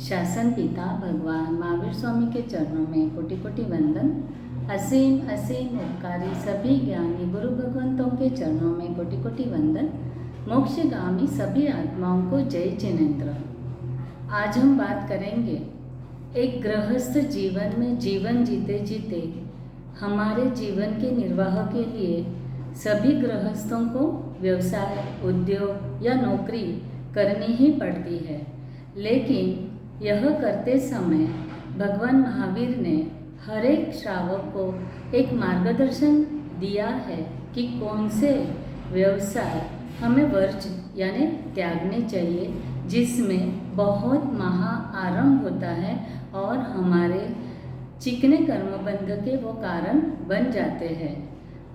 शासन पिता भगवान महावीर स्वामी के चरणों में कोटि कोटि वंदन। असीम असीम उपकारी सभी ज्ञानी गुरु भगवंतों के चरणों में कोटि कोटि वंदन। मोक्षगामी सभी आत्माओं को जय जिनेन्द्र। आज हम बात करेंगे एक गृहस्थ जीवन में जीवन जीते जीते हमारे जीवन के निर्वाह के लिए सभी गृहस्थों को व्यवसाय, उद्योग या नौकरी करनी ही पड़ती है। लेकिन यह करते समय भगवान महावीर ने हर एक श्रावक को एक मार्गदर्शन दिया है कि कौन से व्यवसाय हमें वर्ज यानी त्यागने चाहिए, जिसमें बहुत महा आरंभ होता है और हमारे चिकने कर्मबंध के वो कारण बन जाते हैं।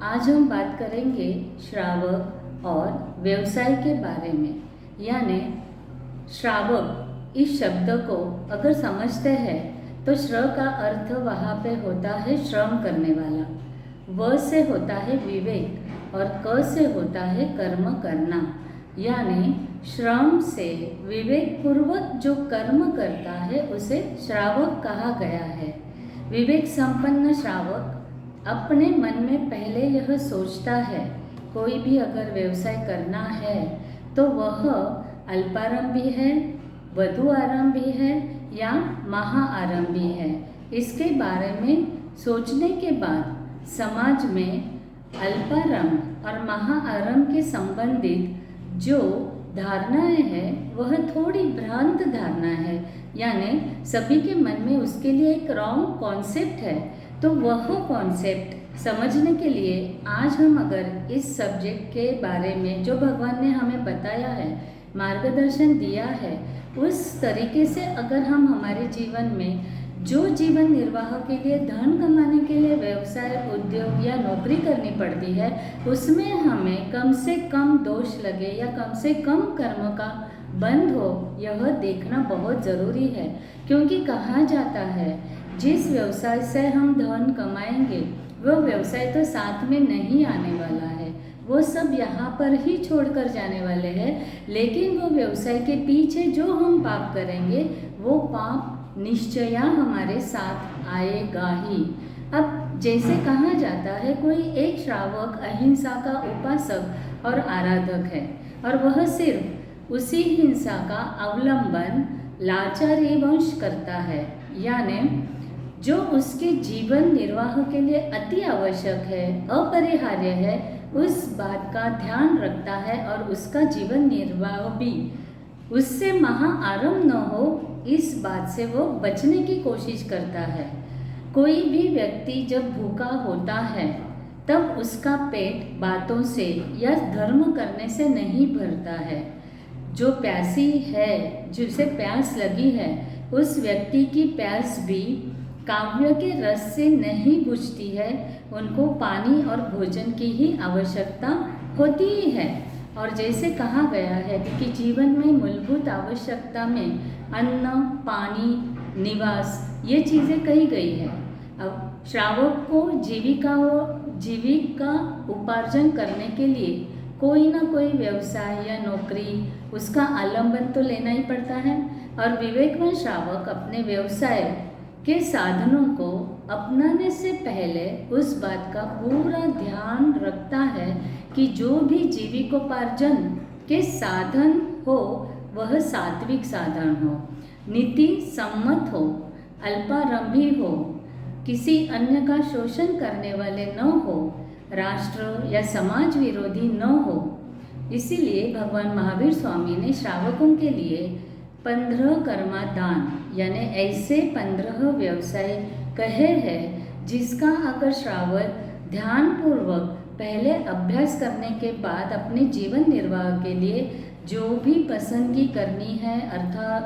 आज हम बात करेंगे श्रावक और व्यवसाय के बारे में। यानी श्रावक इस शब्द को अगर समझते हैं तो श्र का अर्थ वहाँ पे होता है श्रम करने वाला, व से होता है विवेक और क से होता है कर्म करना। यानी श्रम से विवेक पूर्वक जो कर्म करता है उसे श्रावक कहा गया है। विवेक संपन्न श्रावक अपने मन में पहले यह सोचता है कोई भी अगर व्यवसाय करना है तो वह अल्पारंभी है, वधु आरंभी है या महाआरंभी है। इसके बारे में सोचने के बाद समाज में अल्पारंभ और महाआरंभ के संबंधित जो धारणाएं हैं वह थोड़ी भ्रांत धारणा है। यानी सभी के मन में उसके लिए एक रॉन्ग कॉन्सेप्ट है। तो वह कॉन्सेप्ट समझने के लिए आज हम अगर इस सब्जेक्ट के बारे में जो भगवान ने हमें बताया है, मार्गदर्शन दिया है, उस तरीके से अगर हम हमारे जीवन में जो जीवन निर्वाह के लिए धन कमाने के लिए व्यवसाय, उद्योग या नौकरी करनी पड़ती है, उसमें हमें कम से कम दोष लगे या कम से कम कर्म का बंध हो, यह देखना बहुत ज़रूरी है। क्योंकि कहा जाता है जिस व्यवसाय से हम धन कमाएंगे वह व्यवसाय तो साथ में नहीं आने वाला है, वो सब यहाँ पर ही छोड़कर जाने वाले हैं। लेकिन वो व्यवसाय के पीछे जो हम पाप करेंगे वो पाप निश्चय हमारे साथ आएगा ही। अब जैसे कहा जाता है कोई एक श्रावक अहिंसा का उपासक और आराधक है और वह सिर्फ उसी हिंसा का अवलंबन लाचारी वंश करता है। यानी जो उसके जीवन निर्वाह के लिए अति आवश्यक है, अपरिहार्य है, उस बात का ध्यान रखता है और उसका जीवन निर्वाह भी उससे महाआरंभ न हो, इस बात से वो बचने की कोशिश करता है। कोई भी व्यक्ति जब भूखा होता है तब उसका पेट बातों से या धर्म करने से नहीं भरता है। जो प्यासी है, जिसे प्यास लगी है, उस व्यक्ति की प्यास भी काव्य के रस से नहीं बुझती है। उनको पानी और भोजन की ही आवश्यकता होती ही है। और जैसे कहा गया है कि जीवन में मूलभूत आवश्यकता में अन्न, पानी, निवास ये चीज़ें कही गई है। अब श्रावक को जीविका उपार्जन करने के लिए कोई ना कोई व्यवसाय या नौकरी उसका आलंबन तो लेना ही पड़ता है। और विवेकवान श्रावक अपने व्यवसाय के साधनों को अपनाने से पहले उस बात का पूरा ध्यान रखता है कि जो भी जीविकोपार्जन के साधन हो वह सात्विक साधन हो, नीति सम्मत हो, अल्पारंभी हो, किसी अन्य का शोषण करने वाले न हो, राष्ट्र या समाज विरोधी न हो। इसीलिए भगवान महावीर स्वामी ने श्रावकों के लिए 15 कर्मादान यानी ऐसे 15 व्यवसाय कहे हैं जिसका अगर श्रावक ध्यानपूर्वक पहले अभ्यास करने के बाद अपने जीवन निर्वाह के लिए जो भी पसंदगी करनी है,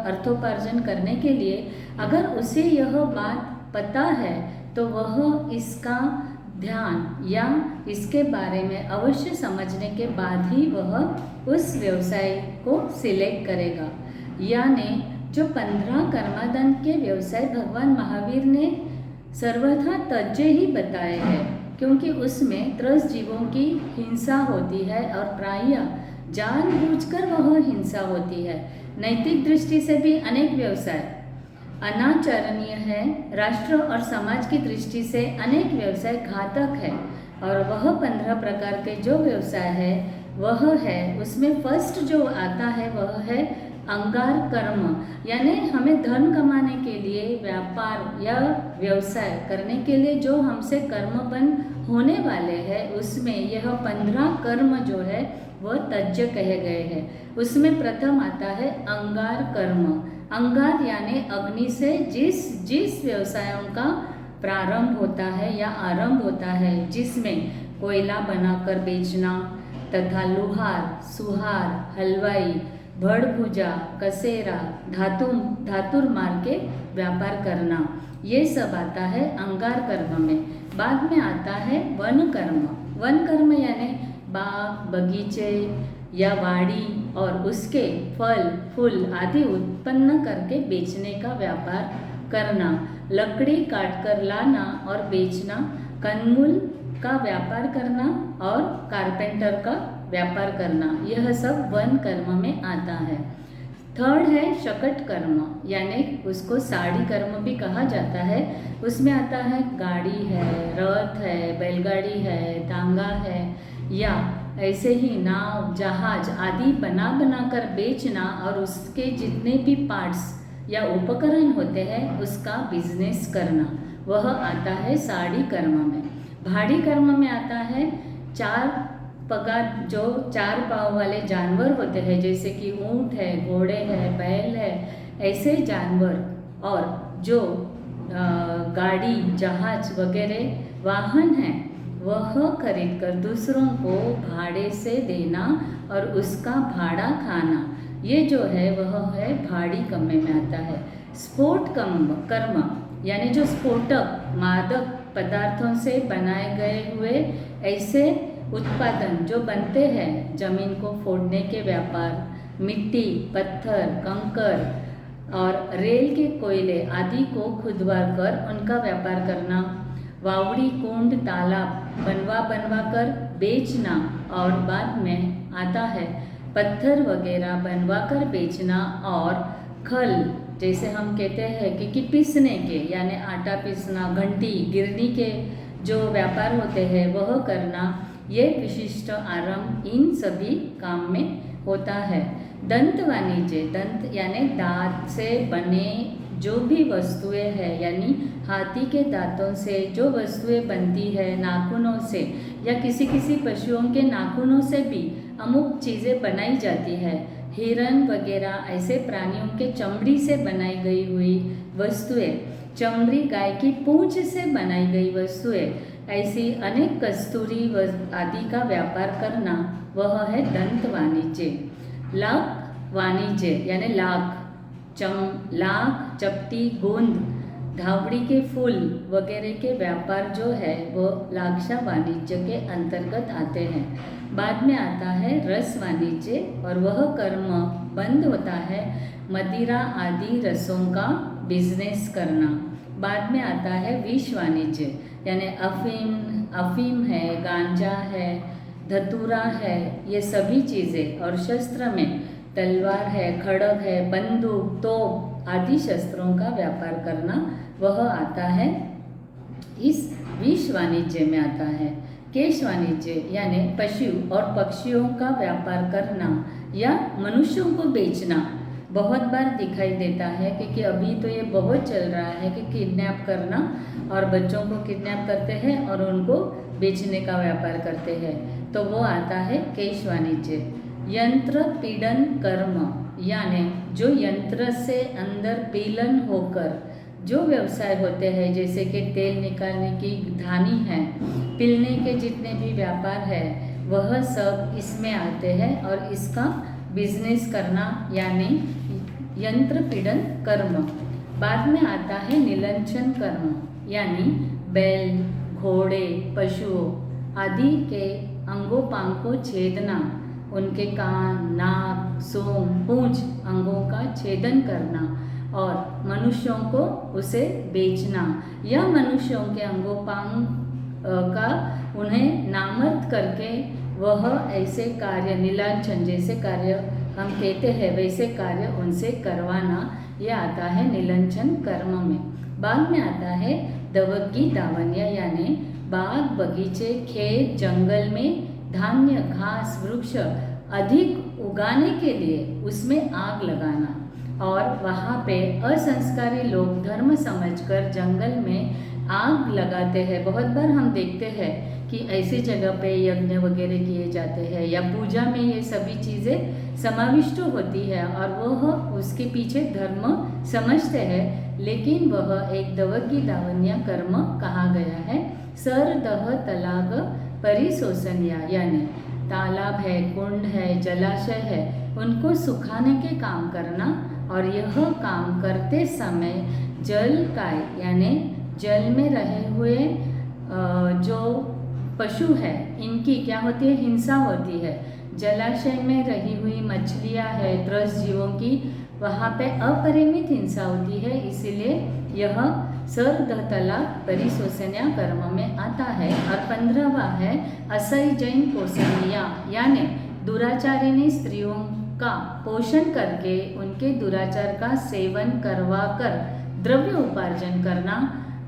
अर्थोपार्जन करने के लिए अगर उसे यह बात पता है तो वह इसका ध्यान या इसके बारे में अवश्य समझने के बाद ही वह उस व्यवसाय को सिलेक्ट करेगा। यानी जो 15 कर्मादान के व्यवसाय भगवान महावीर ने सर्वथा तज्जे ही बताए हैं, क्योंकि उसमें त्रस्त जीवों की हिंसा होती है और प्रायः जानबूझकर वह हिंसा होती है। नैतिक दृष्टि से भी अनेक व्यवसाय अनाचरणीय है, राष्ट्र और समाज की दृष्टि से अनेक व्यवसाय घातक है। और वह 15 प्रकार के जो व्यवसाय है वह है, उसमें फर्स्ट जो आता है वह है अंगार कर्म, यानी हमें धन कमाने के लिए व्यापार या व्यवसाय करने के लिए जो हमसे कर्म बंद होने वाले हैं उसमें यह 15 कर्म जो है वह तज्य कहे गए हैं। उसमें प्रथम आता है अंगार कर्म। अंगार यानी अग्नि से जिस व्यवसायों का प्रारंभ होता है या आरंभ होता है, जिसमें कोयला बनाकर बेचना तथा लोहार, सुहार, हलवाई, भड़भुजा, कसेरा, धातुर मार के व्यापार करना, ये सब आता है अंगार कर्म में। बाद में आता है वन कर्म। वन कर्म यानी बाग, बगीचे या वाड़ी और उसके फल फूल आदि उत्पन्न करके बेचने का व्यापार करना, लकड़ी काटकर लाना और बेचना, कंदमूल का व्यापार करना और कारपेंटर का व्यापार करना, यह सब वन कर्म में आता है। थर्ड है शकट कर्म, यानी उसको साड़ी कर्म भी कहा जाता है। उसमें आता है गाड़ी है, रथ है, बैलगाड़ी है, तांगा है या ऐसे ही नाव, जहाज आदि बना कर बेचना और उसके जितने भी पार्ट्स या उपकरण होते हैं उसका बिजनेस करना, वह आता है साड़ी कर्म में। भाड़ी कर्म में आता है चार पगार, जो 4 पाँव वाले जानवर होते हैं जैसे कि ऊंट है, घोड़े है, बैल है, ऐसे जानवर, और जो गाड़ी, जहाज वगैरह वाहन है वह खरीदकर दूसरों को भाड़े से देना और उसका भाड़ा खाना, ये जो है वह है भाड़ी कर्म में आता है। स्फोट कर्म यानी जो स्फोटक मादक पदार्थों से बनाए गए हुए ऐसे उत्पादन जो बनते हैं, जमीन को फोड़ने के व्यापार, मिट्टी, पत्थर, कंकर और रेल के कोयले आदि को खुदवा कर उनका व्यापार करना, वावड़ी, कुंड, तालाब बनवा कर बेचना, और बाद में आता है पत्थर वगैरह बनवा कर बेचना, और खल जैसे हम कहते हैं कि पीसने के यानी आटा पीसना, घंटी, गिरनी के जो व्यापार होते हैं वह करना, ये विशिष्ट आरंभ इन सभी काम में होता है। दंत वाणिज्य, दंत यानी दांत से बने जो भी वस्तुएं हैं, यानी हाथी के दांतों से जो वस्तुएं बनती है, नाखूनों से या किसी पशुओं के नाखूनों से भी अमुक चीज़ें बनाई जाती है। हिरन वगैरह ऐसे प्राणियों के चमड़ी से बनाई गई हुई वस्तुएं, चमड़ी गाय की पूंछ से बनाई गई वस्तुएं, ऐसी अनेक कस्तूरी आदि का व्यापार करना, वह है दंत वाणिज्य। लाख वाणिज्य यानी लाख, चपटी, गोंद, धावड़ी के फूल वगैरह के व्यापार जो है वो लाक्षा वाणिज्य के अंतर्गत आते हैं। बाद में आता है रस वाणिज्य, और वह कर्म बंद होता है मदिरा आदि रसों का बिजनेस करना। बाद में आता है विष वाणिज्य, यानी अफीम है, गांजा है, धतूरा है, ये सभी चीज़ें, और शस्त्र में तलवार है, खड़ग है, बंदूक, तोप आदि शस्त्रों का व्यापार करना, वह आता है इस विष वाणिज्य में आता है। केश वाणिज्य यानी पशु और पक्षियों का व्यापार करना या मनुष्यों को बेचना, बहुत बार दिखाई देता है क्योंकि अभी तो ये बहुत चल रहा है कि किडनैप करना, और बच्चों को किडनैप करते हैं और उनको बेचने का व्यापार करते हैं, तो वो आता है केश वाणिज्य। यंत्र पीड़न कर्म, यानी जो यंत्र से अंदर पीलन होकर जो व्यवसाय होते हैं, जैसे कि तेल निकालने की धानी है, पिलने के जितने भी व्यापार है, वह सब इसमें आते हैं, और इसका बिजनेस करना यानी यंत्र पीड़न कर्म। बाद में आता है निलंचन कर्म, यानी बैल, घोड़े, पशुओं आदि के अंगोपांग को छेदना, उनके कान, नाक, सूंड, पूंछ अंगों का छेदन करना, और मनुष्यों को उसे बेचना, या मनुष्यों के अंगोपांग का उन्हें नामर्थ करके वह ऐसे कार्य, नीलांचन जैसे कार्य हम कहते हैं वैसे कार्य उनसे करवाना, ये आता है निलंचन कर्म में। बाद में आता है दवग्गी दावन्या, यानी बाग बगीचे खेत जंगल में धान्य घास वृक्ष अधिक उगाने के लिए उसमें आग लगाना, और वहाँ पे असंस्कारी लोग धर्म समझकर जंगल में आग लगाते हैं। बहुत बार हम देखते हैं कि ऐसी जगह पे यज्ञ वगैरह किए जाते हैं या पूजा में ये सभी चीज़ें समाविष्ट होती है और वह उसके पीछे धर्म समझते हैं, लेकिन वह एक दवग्गी दावन्या कर्म कहा गया है। सर दह तलाग परिशोषणया, यानी तालाब है कुंड है जलाशय है उनको सुखाने के काम करना, और यह काम करते समय जल काय यानी जल में रहे हुए जो पशु है इनकी क्या होती है, हिंसा होती है। जलाशय में रही हुई मछलियाँ है त्रस्त जीवों की, वहाँ पे अपरिमित हिंसा होती है, इसीलिए यह सर्दतला परिशोषण्या कर्म में आता है। और 15वां है असई जैन पोषणीया, यानी दुराचारिणी स्त्रियों का पोषण करके उनके दुराचार का सेवन करवा कर द्रव्य उपार्जन करना,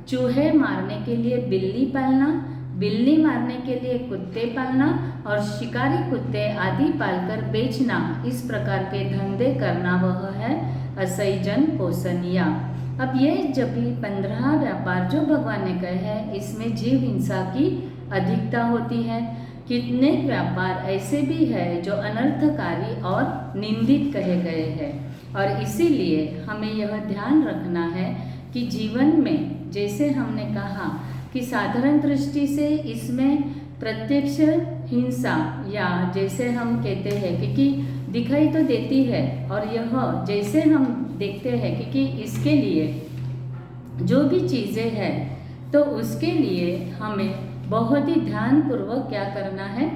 चूहे मारने के लिए बिल्ली पालना, बिल्ली मारने के लिए कुत्ते पालना और शिकारी कुत्ते आदि पालकर बेचना, इस प्रकार के धंधे करना वह है असैजन पोषणीया। अब ये जब भी 15 व्यापार जो भगवान ने कहे हैं इसमें जीव हिंसा की अधिकता होती है। कितने व्यापार ऐसे भी है जो अनर्थकारी और निंदित कहे गए हैं, और इसीलिए हमें यह ध्यान रखना है कि जीवन में जैसे हमने कहा कि साधारण दृष्टि से इसमें प्रत्यक्ष हिंसा या जैसे हम कहते हैं कि दिखाई तो देती है, और यह जैसे हम देखते हैं कि इसके लिए जो भी चीज़ें हैं तो उसके लिए हमें बहुत ही ध्यानपूर्वक क्या करना है,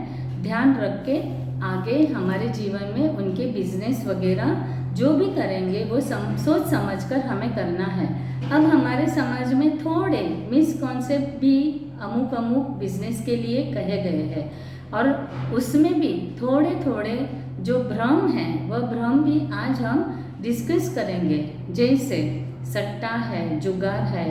ध्यान रख के आगे हमारे जीवन में उनके बिजनेस वगैरह जो भी करेंगे वो सोच समझ कर हमें करना है। अब हमारे समाज में थोड़े मिसकॉन्सेप्ट भी अमुक बिजनेस के लिए कहे गए हैं, और उसमें भी थोड़े थोड़े जो भ्रम हैं वह भ्रम भी आज हम डिस्कस करेंगे। जैसे सट्टा है, जुगार है,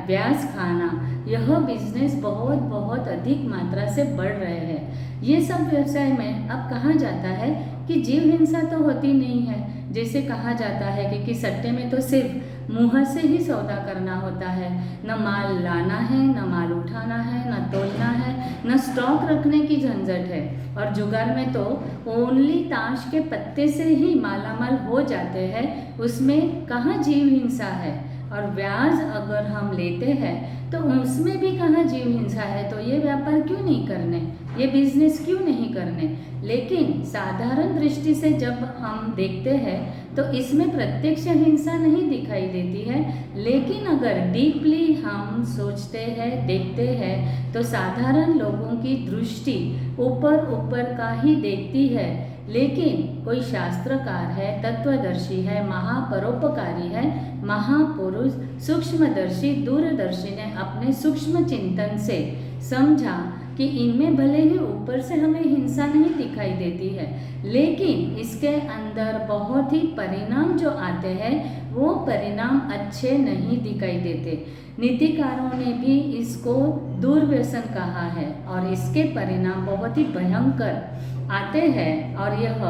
ब्याज खाना, यह बिजनेस बहुत अधिक मात्रा से बढ़ रहे हैं। ये सब व्यवसाय में अब कहा जाता है कि जीव हिंसा तो होती नहीं है। जैसे कहा जाता है कि सट्टे में तो सिर्फ मुँह से ही सौदा करना होता है, न माल लाना है, न माल उठाना है, न तोलना है, न स्टॉक रखने की झंझट है। और जुगार में तो ओनली ताश के पत्ते से ही मालामाल हो जाते हैं, उसमें कहाँ जीव हिंसा है। और ब्याज अगर हम लेते हैं तो उसमें भी कहाँ जीव हिंसा है, तो ये व्यापार क्यों नहीं करने, ये बिजनेस क्यों नहीं करने। लेकिन साधारण दृष्टि से जब हम देखते हैं तो इसमें प्रत्यक्ष हिंसा नहीं दिखाई देती है, लेकिन अगर डीपली हम सोचते हैं देखते हैं तो साधारण लोगों की दृष्टि ऊपर का ही देखती है। लेकिन कोई शास्त्रकार है, तत्वदर्शी है, महापरोपकारी है, महापुरुष सूक्ष्मदर्शी दूरदर्शी ने अपने सूक्ष्म चिंतन से समझा कि इनमें भले ही ऊपर से हमें हिंसा नहीं दिखाई देती है, लेकिन इसके अंदर बहुत ही परिणाम जो आते हैं वो परिणाम अच्छे नहीं दिखाई देते। नीतिकारों ने भी इसको दुर्व्यसन कहा है, और इसके परिणाम बहुत ही भयंकर आते हैं, और यह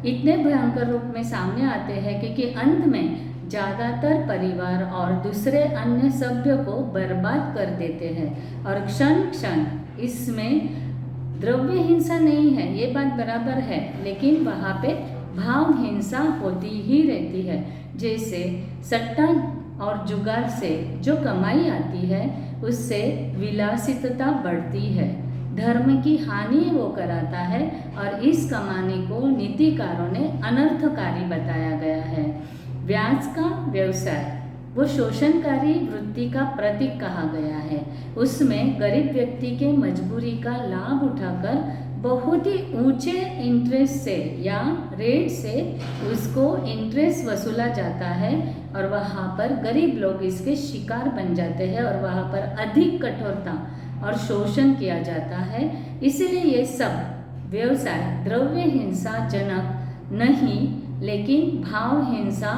इतने भयंकर रूप में सामने आते हैं कि अंत में ज़्यादातर परिवार और दूसरे अन्य सभ्य को बर्बाद कर देते हैं। और क्षण इसमें द्रव्य हिंसा नहीं है, ये बात बराबर है, लेकिन वहाँ पे भाव हिंसा होती ही रहती है। जैसे सट्टा और जुगार से जो कमाई आती है उससे विलासितता बढ़ती है, धर्म की हानि वो कराता है, और इस कमाने को नीतिकारों ने अनर्थकारी बताया गया है। ब्याज का व्यवसाय वो शोषणकारी वृत्ति का प्रतीक कहा गया है। उसमें गरीब व्यक्ति के मजबूरी का लाभ उठाकर बहुत ही ऊंचे इंटरेस्ट से या रेट से उसको इंटरेस्ट वसूला जाता है, और वहाँ पर गरीब लोग इसके शिकार बन जाते हैं, और वहाँ पर अधिक कठोरता और शोषण किया जाता है। इसीलिए ये सब व्यवसाय द्रव्य हिंसा जनक नहीं, लेकिन भाव हिंसा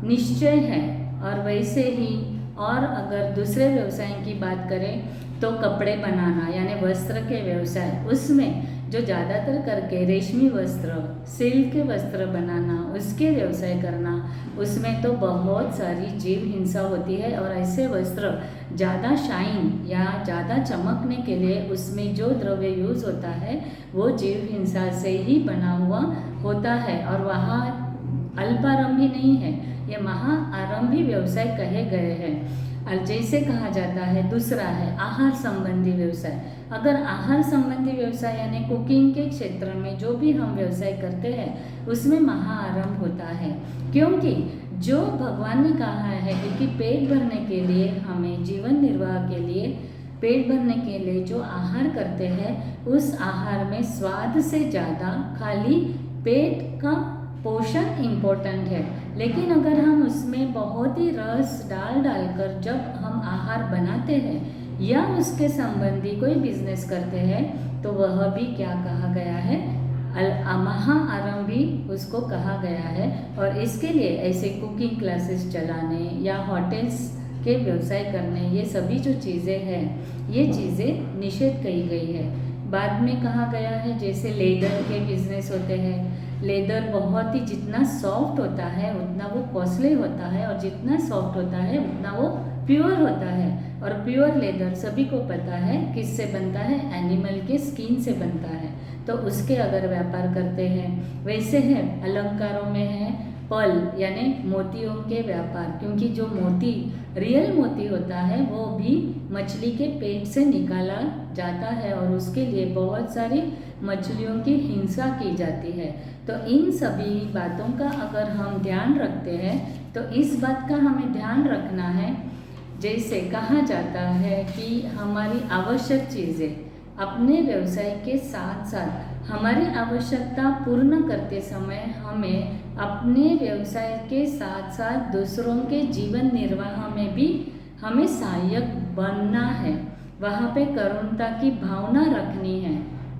निश्चय है। और वैसे ही और अगर दूसरे व्यवसाय की बात करें तो कपड़े बनाना यानी वस्त्र के व्यवसाय, उसमें जो ज़्यादातर करके रेशमी वस्त्र, सिल्क के वस्त्र बनाना, उसके व्यवसाय करना, उसमें तो बहुत सारी जीव हिंसा होती है। और ऐसे वस्त्र ज़्यादा शाइन या ज़्यादा चमकने के लिए उसमें जो द्रव्य यूज़ होता है वो जीव हिंसा से ही बना हुआ होता है। और वहाँ अल्पारंभी नहीं है, ये महाआरंभी व्यवसाय कहे गए हैं। और जैसे कहा जाता है, दूसरा है आहार संबंधी व्यवसाय। अगर आहार संबंधी व्यवसाय यानी कुकिंग के क्षेत्र में जो भी हम व्यवसाय करते हैं उसमें महाआरंभ होता है, क्योंकि जो भगवान ने कहा है कि पेट भरने के लिए, हमें जीवन निर्वाह के लिए पेट भरने के लिए जो आहार करते हैं उस आहार में स्वाद से ज़्यादा खाली पेट का पोषण इम्पोर्टेंट है। लेकिन अगर हम उसमें बहुत ही रस डालकर जब हम आहार बनाते हैं या उसके संबंधी कोई बिजनेस करते हैं तो वह भी क्या कहा गया है, महाआरंभी उसको कहा गया है। और इसके लिए ऐसे कुकिंग क्लासेस चलाने या होटल्स के व्यवसाय करने, ये सभी जो चीज़ें हैं ये चीज़ें निषेध कही गई है। बाद में कहा गया है जैसे लेदर के बिजनेस होते हैं, लेदर बहुत ही जितना सॉफ्ट होता है उतना वो कॉस्टली होता है, और जितना सॉफ्ट होता है उतना वो प्योर होता है। और प्योर लेदर सभी को पता है किससे बनता है, एनिमल के स्किन से बनता है। तो उसके अगर व्यापार करते हैं, वैसे है अलंकारों में है पर्ल यानी मोतियों के व्यापार, क्योंकि जो मोती रियल मोती होता है वो भी मछली के पेट से निकाला जाता है और उसके लिए बहुत सारी मछलियों की हिंसा की जाती है। तो इन सभी बातों का अगर हम ध्यान रखते हैं तो इस बात का हमें ध्यान रखना है, जैसे कहा जाता है कि हमारी आवश्यक चीज़ें अपने व्यवसाय के साथ साथ हमारी आवश्यकता पूर्ण करते समय हमें अपने व्यवसाय के साथ साथ दूसरों के जीवन निर्वाह में भी हमें सहायक बनना है। वहाँ पे करुणता की भावना रखनी है।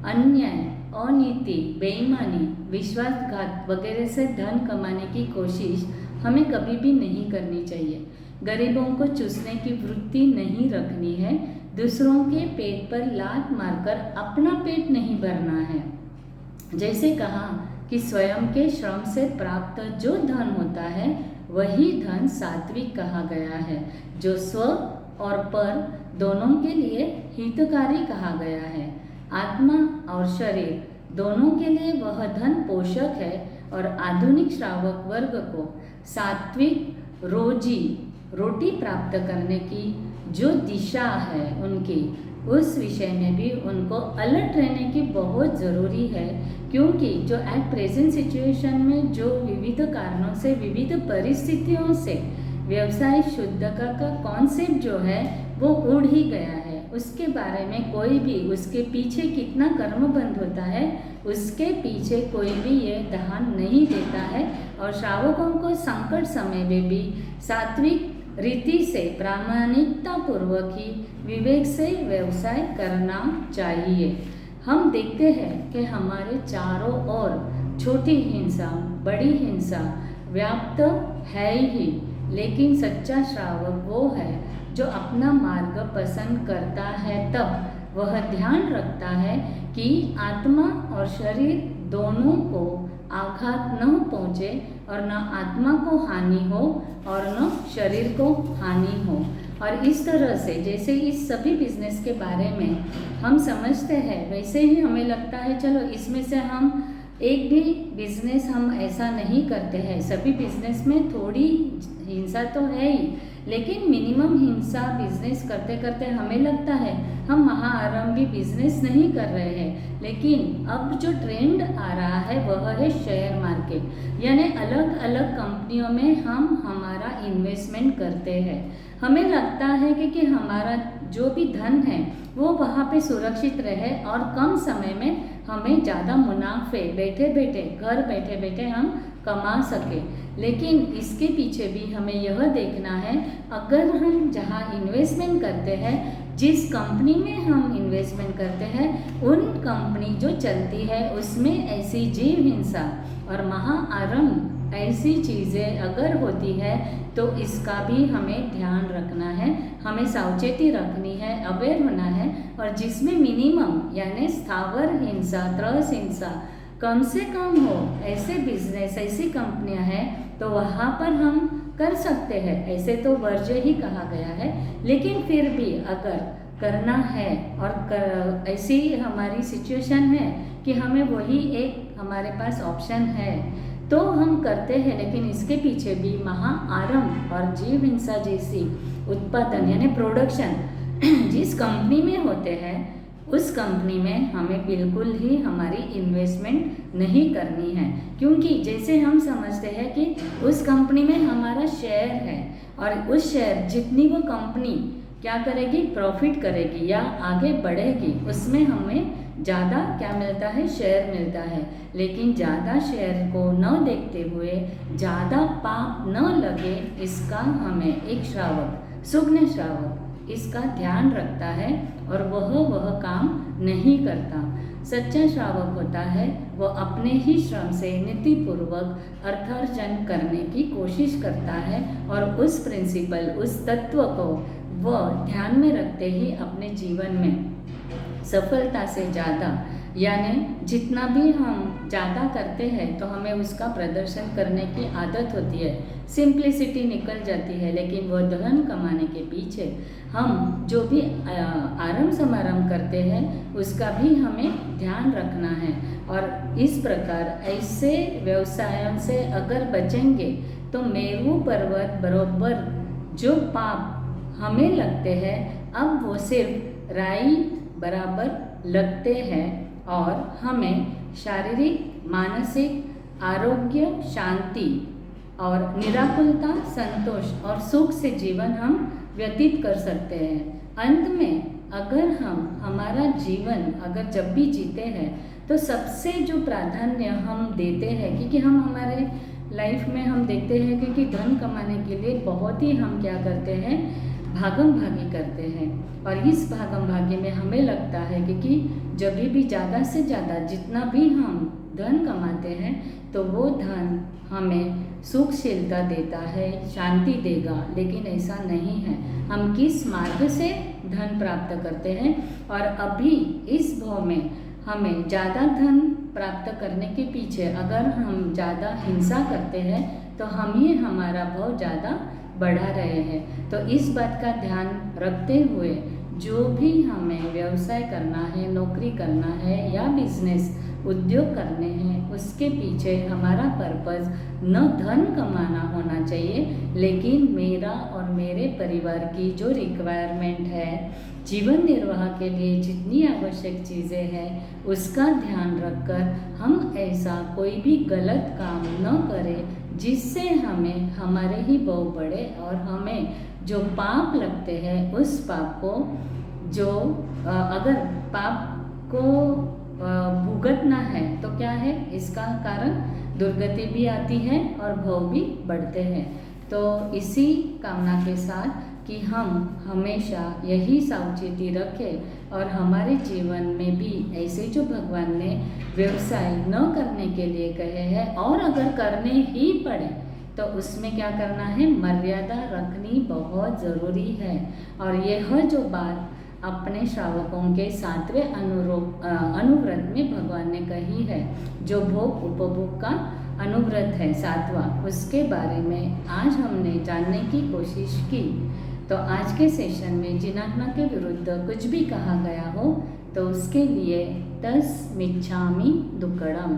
अन्याय, अनीति, बेईमानी, विश्वासघात वगैरह से धन कमाने की कोशिश हमें कभी भी नहीं करनी चाहिए। गरीबों को चूसने की वृत्ति नहीं रखनी है। दूसरों के पेट पर लात मारकर अपना पेट नहीं भरना है। जैसे कहा कि स्वयं के श्रम से प्राप्त जो धन होता है वही धन सात्विक कहा गया है, जो स्व और पर दोनों के लिए हितकारी कहा गया है। आत्मा और शरीर दोनों के लिए वह धन पोषक है। और आधुनिक श्रावक वर्ग को सात्विक रोटी प्राप्त करने की जो दिशा है उनकी, उस विषय में भी उनको अलर्ट रहने की बहुत ज़रूरी है, क्योंकि जो एट प्रेजेंट सिचुएशन में जो विविध कारणों से, विविध परिस्थितियों से व्यवसाय शुद्धता का कॉन्सेप्ट जो है वो उड़ ही गया है। उसके बारे में कोई भी उसके पीछे कितना कर्मबंध होता है उसके पीछे कोई भी ये ध्यान नहीं देता है। और श्रावकों को संकट समय में भी सात्विक रीति से प्रामाणिकता पूर्वक ही विवेक से व्यवसाय करना चाहिए। हम देखते हैं कि हमारे चारों ओर छोटी हिंसा, बड़ी हिंसा व्याप्त है ही, लेकिन सच्चा श्रावक वो है जो अपना मार्ग पसंद करता है। तब वह ध्यान रखता है कि आत्मा और शरीर दोनों को आघात न पहुँचे और न आत्मा को हानि हो और न शरीर को हानि हो। और इस तरह से जैसे इस सभी बिजनेस के बारे में हम समझते हैं, वैसे ही हमें लगता है चलो इसमें से हम एक भी बिजनेस हम ऐसा नहीं करते हैं। सभी बिजनेस में थोड़ी हिंसा तो है ही, लेकिन मिनिमम हिंसा बिजनेस करते करते हमें लगता है हम महाआरंभी बिजनेस नहीं कर रहे हैं। लेकिन अब जो ट्रेंड आ रहा है वह है शेयर मार्केट, यानी अलग अलग कंपनियों में हम हमारा इन्वेस्टमेंट करते हैं। हमें लगता है कि हमारा जो भी धन है वो वहाँ पे सुरक्षित रहे और कम समय में हमें ज़्यादा मुनाफे घर बैठे बैठे हम कमा सके। लेकिन इसके पीछे भी हमें यह देखना है, अगर हम जहाँ इन्वेस्टमेंट करते हैं, जिस कंपनी में हम इन्वेस्टमेंट करते हैं, उन कंपनी जो चलती है उसमें ऐसी जीव हिंसा और महाआरंभ ऐसी चीज़ें अगर होती है तो इसका भी हमें ध्यान रखना है, हमें सावचेती रखनी है, अवेयर होना है। और जिसमें मिनिमम यानी स्थावर हिंसा, त्रस हिंसा कम से कम हो, ऐसे बिजनेस, ऐसी कंपनियां हैं तो वहाँ पर हम कर सकते हैं। ऐसे तो वर्ज्य ही कहा गया है, लेकिन फिर भी अगर करना है और ऐसी हमारी सिचुएशन है कि हमें वही एक हमारे पास ऑप्शन है तो हम करते हैं। लेकिन इसके पीछे भी महाआरंभ और जीव हिंसा जैसी उत्पादन यानी प्रोडक्शन जिस कंपनी में होते हैं उस कंपनी में हमें बिल्कुल ही हमारी इन्वेस्टमेंट नहीं करनी है, क्योंकि जैसे हम समझते हैं कि उस कंपनी में हमारा शेयर है और उस शेयर जितनी वो कंपनी क्या करेगी, प्रॉफिट करेगी या आगे बढ़ेगी, उसमें हमें ज़्यादा क्या मिलता है, शेयर मिलता है। लेकिन ज़्यादा शेयर को न देखते हुए ज़्यादा पाप न लगे, इसका हमें एक श्रावक, सुग्न श्रावक इसका ध्यान रखता है और वह काम नहीं करता। सच्चा श्रावक होता है वो अपने ही श्रम से नीतिपूर्वक अर्थार्जन करने की कोशिश करता है और उस प्रिंसिपल, उस तत्व को वह ध्यान में रखते ही अपने जीवन में सफलता से ज़्यादा यानी जितना भी हम ज़्यादा करते हैं तो हमें उसका प्रदर्शन करने की आदत होती है, सिंप्लिसिटी निकल जाती है। लेकिन वो धन कमाने के पीछे हम जो भी आरंभ समारंभ करते हैं उसका भी हमें ध्यान रखना है। और इस प्रकार ऐसे व्यवसायों से अगर बचेंगे तो मेरू पर्वत बरोबर जो पाप हमें लगते हैं अब वो सिर्फ राई बराबर लगते हैं और हमें शारीरिक, मानसिक आरोग्य, शांति और निराकुलता, संतोष और सुख से जीवन हम व्यतीत कर सकते हैं। अंत में अगर हम हमारा जीवन अगर जब भी जीते हैं तो सबसे जो प्राधान्य हम देते हैं, क्योंकि हम हमारे लाइफ में हम देखते हैं क्योंकि धन कमाने के लिए बहुत ही हम क्या करते हैं, भागम भागी करते हैं। और इस भागम भागी में हमें लगता है कि जब भी ज़्यादा से ज़्यादा जितना भी हम धन कमाते हैं तो वो धन हमें सुखशीलता देता है, शांति देगा, लेकिन ऐसा नहीं है। हम किस मार्ग से धन प्राप्त करते हैं और अभी इस भाव में हमें ज़्यादा धन प्राप्त करने के पीछे अगर हम ज़्यादा हिंसा करते हैं तो हम ही हमारा भाव ज़्यादा बढ़ा रहे हैं। तो इस बात का ध्यान रखते हुए जो भी हमें व्यवसाय करना है, नौकरी करना है या बिजनेस उद्योग करने हैं, उसके पीछे हमारा पर्पस न धन कमाना होना चाहिए, लेकिन मेरा और मेरे परिवार की जो रिक्वायरमेंट है, जीवन निर्वाह के लिए जितनी आवश्यक चीज़ें हैं उसका ध्यान रखकर हम ऐसा कोई भी गलत काम न करें जिससे हमें हमारे ही भाव बढ़े और हमें जो पाप लगते हैं उस पाप को जो अगर पाप को भुगतना है तो क्या है, इसका कारण दुर्गति भी आती है और भाव भी बढ़ते हैं। तो इसी कामना के साथ कि हम हमेशा यही सावचेती रखें और हमारे जीवन में भी ऐसे जो भगवान ने व्यवसाय न करने के लिए कहे हैं और अगर करने ही पड़े तो उसमें क्या करना है, मर्यादा रखनी बहुत ज़रूरी है। और यह जो बात अपने श्रावकों के 7वें अनुव्रत में भगवान ने कही है, जो भोग उपभोग का अनुव्रत है 7वां, उसके बारे में आज हमने जानने की कोशिश की। तो आज के सेशन में जिनाज्ञा के विरुद्ध कुछ भी कहा गया हो तो उसके लिए तस्मिच्छामि दुक्कडम।